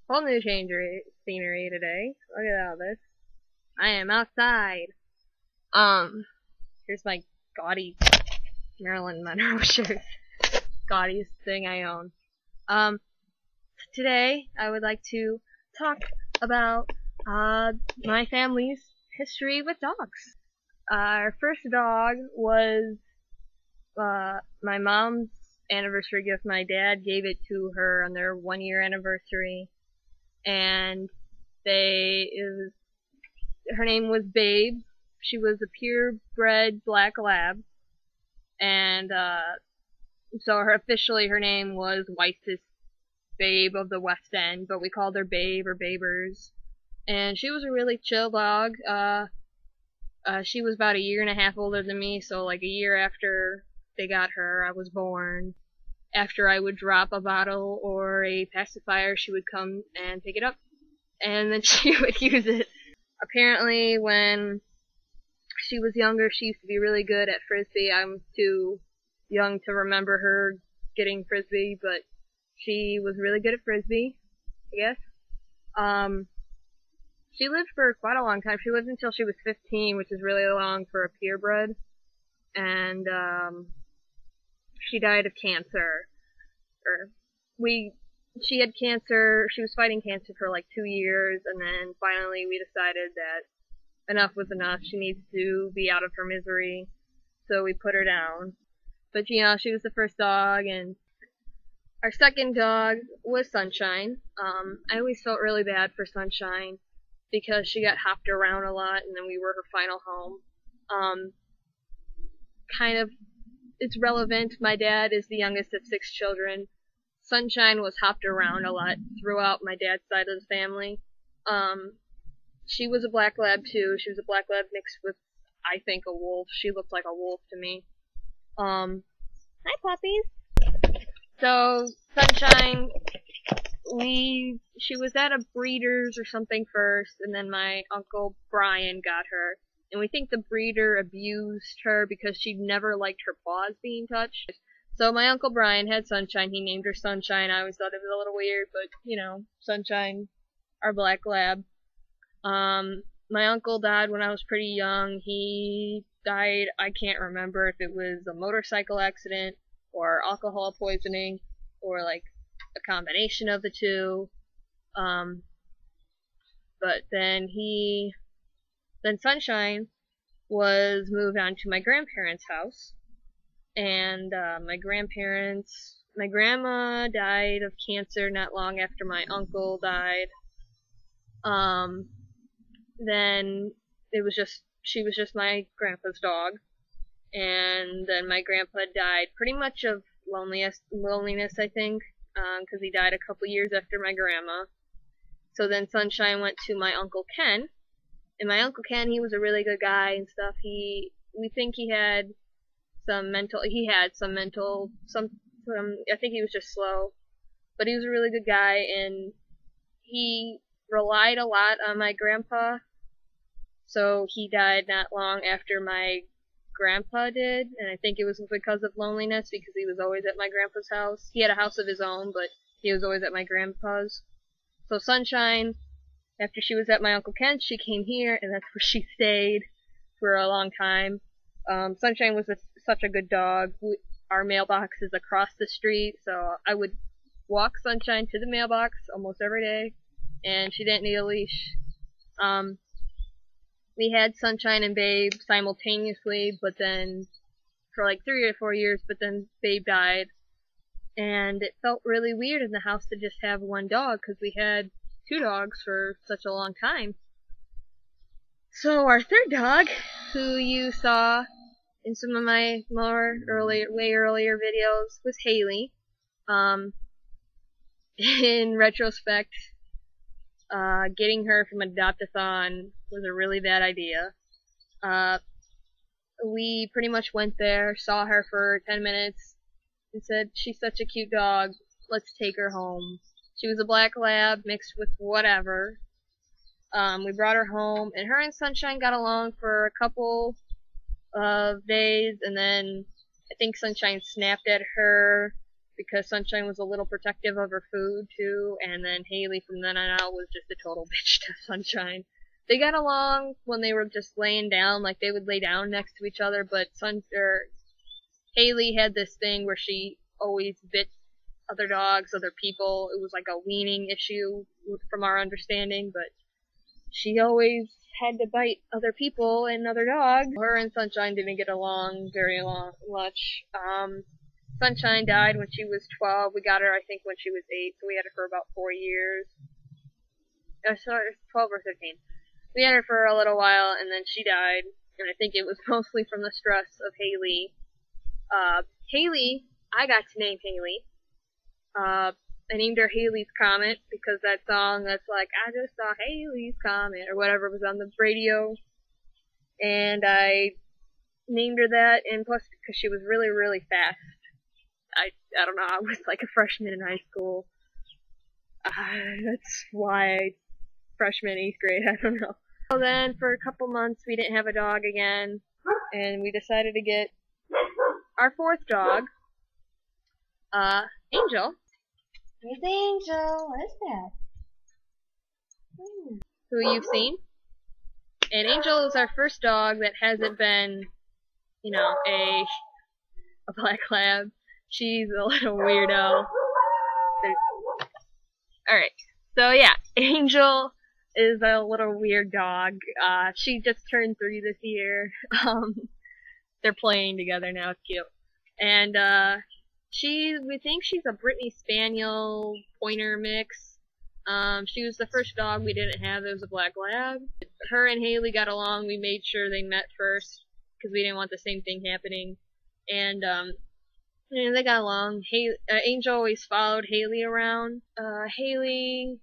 Whole new change scenery today. Look at all this. I am outside. Here's my gaudy Marilyn Monroe shirt. Gaudiest thing I own. Today I would like to talk about my family's history with dogs. Our first dog was my mom's anniversary gift. My dad gave it to her on their 1-year anniversary, and her name was Babe. She was a purebred black lab, and so her name was Weiss's Babe of the West End, but we called her Babe or Babers. And she was a really chill dog. She was about 1.5 years older than me, so like a year after they got her, I was born. After I would drop a bottle or a pacifier, she would come and pick it up, and then she would use it. Apparently, when she was younger, she used to be really good at frisbee. I'm too young to remember her getting frisbee, but she was really good at frisbee, I guess. She lived for quite a long time. She lived until she was 15, which is really long for a purebred. And she died of cancer. She had cancer. She was fighting cancer for like 2 years, and then finally we decided that enough was enough. She needs to be out of her misery, so we put her down. But you know, she was the first dog, and our second dog was Sunshine. I always felt really bad for Sunshine because she got hopped around a lot, and then we were her final home. It's relevant. My dad is the youngest of 6 children. Sunshine was hopped around a lot throughout my dad's side of the family. She was a black lab too. She was a black lab mixed with, I think, a wolf. She looked like a wolf to me. Hi, puppies. So, Sunshine, she was at a breeder's or something first, and then my Uncle Brian got her. And we think the breeder abused her because she never liked her paws being touched. So my Uncle Brian had Sunshine. He named her Sunshine. I always thought it was a little weird, but, you know, Sunshine, our black lab. My uncle died when I was pretty young. He died, I can't remember if it was a motorcycle accident or alcohol poisoning or like a combination of the two. But then Sunshine was moved on to my grandparents' house, and my grandma died of cancer not long after my uncle died. Then she was just my grandpa's dog, and then my grandpa died pretty much of loneliness, I think, because he died a couple years after my grandma. So then Sunshine went to my Uncle Ken, and my Uncle Ken, he was a really good guy and stuff. We think he had some mental, I think he was just slow, but he was a really good guy, and he relied a lot on my grandpa, so he died not long after my grandpa did, and I think it was because of loneliness, because he was always at my grandpa's house. He had a house of his own, but he was always at my grandpa's. So Sunshine, after she was at my Uncle Ken's, she came here, and that's where she stayed for a long time. Sunshine was such a good dog. Our mailbox is across the street, so I would walk Sunshine to the mailbox almost every day, and she didn't need a leash. We had Sunshine and Babe simultaneously, but then for like 3 or 4 years, but then Babe died, and it felt really weird in the house to just have one dog, because we had 2 dogs for such a long time. So our third dog, who you saw in some of my way earlier videos, was Haley. In retrospect, getting her from Adopt-a-thon was a really bad idea. We pretty much went there, saw her for 10 minutes, and said, she's such a cute dog, let's take her home. She was a black lab mixed with whatever. We brought her home, and her and Sunshine got along for a couple of days, and then I think Sunshine snapped at her because Sunshine was a little protective of her food too, and then Haley from then on out was just a total bitch to Sunshine. They got along when they were just laying down, like they would lay down next to each other, but Haley had this thing where she always bit other dogs, other people. It was like a weaning issue from our understanding, but she always had to bite other people and other dogs. Her and Sunshine didn't get along very much. Sunshine died when she was 12. We got her, I think, when she was 8, so we had her for about 4 years. Sorry, 12 or 13. We had her for a little while, and then she died, and I think it was mostly from the stress of Haley. Haley, I got to name Haley. I named her Haley's Comet because that song that's like, I just saw Haley's Comet, or whatever was on the radio. And I named her that, and plus because she was really, really fast. I don't know, I was like a freshman in high school. That's why freshman, 8th grade, I don't know. So then for a couple months we didn't have a dog again, and we decided to get our 4th dog, Angel. Where's Angel? What is that? Who you've seen. And Angel is our first dog that hasn't been, you know, a black lab. She's a little weirdo. Alright, so yeah, Angel is a little weird dog. She just turned 3 this year. They're playing together now, it's cute. And, we think she's a Brittany Spaniel Pointer mix. She was the first dog we didn't have that was a black lab. Her and Haley got along. We made sure they met first because we didn't want the same thing happening. And, they got along. Angel always followed Haley around. Haley,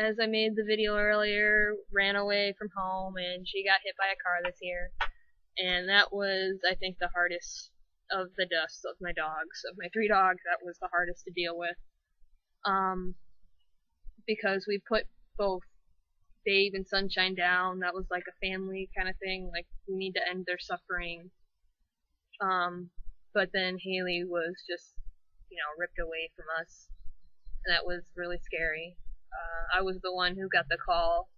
as I made the video earlier, ran away from home and she got hit by a car this year. And that was, I think, the hardest of the deaths of my dogs. Of my 3 dogs, that was the hardest to deal with. Because we put both Babe and Sunshine down. That was like a family kind of thing. Like, we need to end their suffering. But then Haley was just, you know, ripped away from us. And that was really scary. I was the one who got the call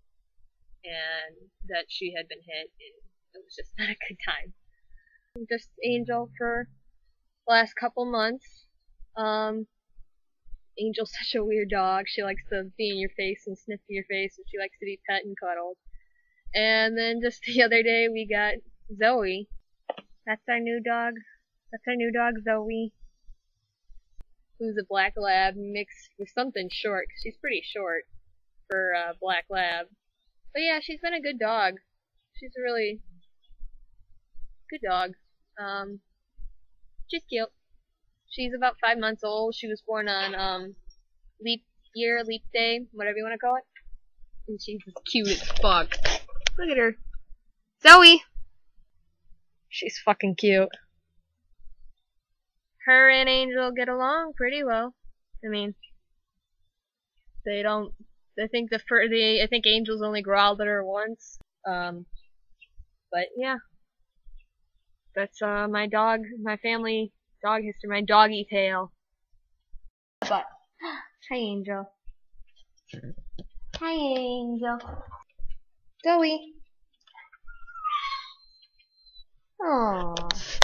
and that she had been hit, and it was just not a good time. Just Angel for the last couple months. Angel's such a weird dog. She likes to be in your face and sniff in your face, and she likes to be pet and cuddled. And then just the other day we got Zoey. That's our new dog. That's our new dog, Zoey. Who's a black lab mixed with something short, 'cause she's pretty short for a black lab. But yeah, she's been a good dog. She's a really good dog. She's cute. She's about 5 months old. She was born on leap day, whatever you want to call it. And she's cute as fuck. Look at her. Zoey! She's fucking cute. Her and Angel get along pretty well. I mean, they don't. I think I think Angel's only growled at her once. But yeah, that's my family dog history, my Doggy Tail. But hi, Angel. Hi, Angel. Zoey. Aww.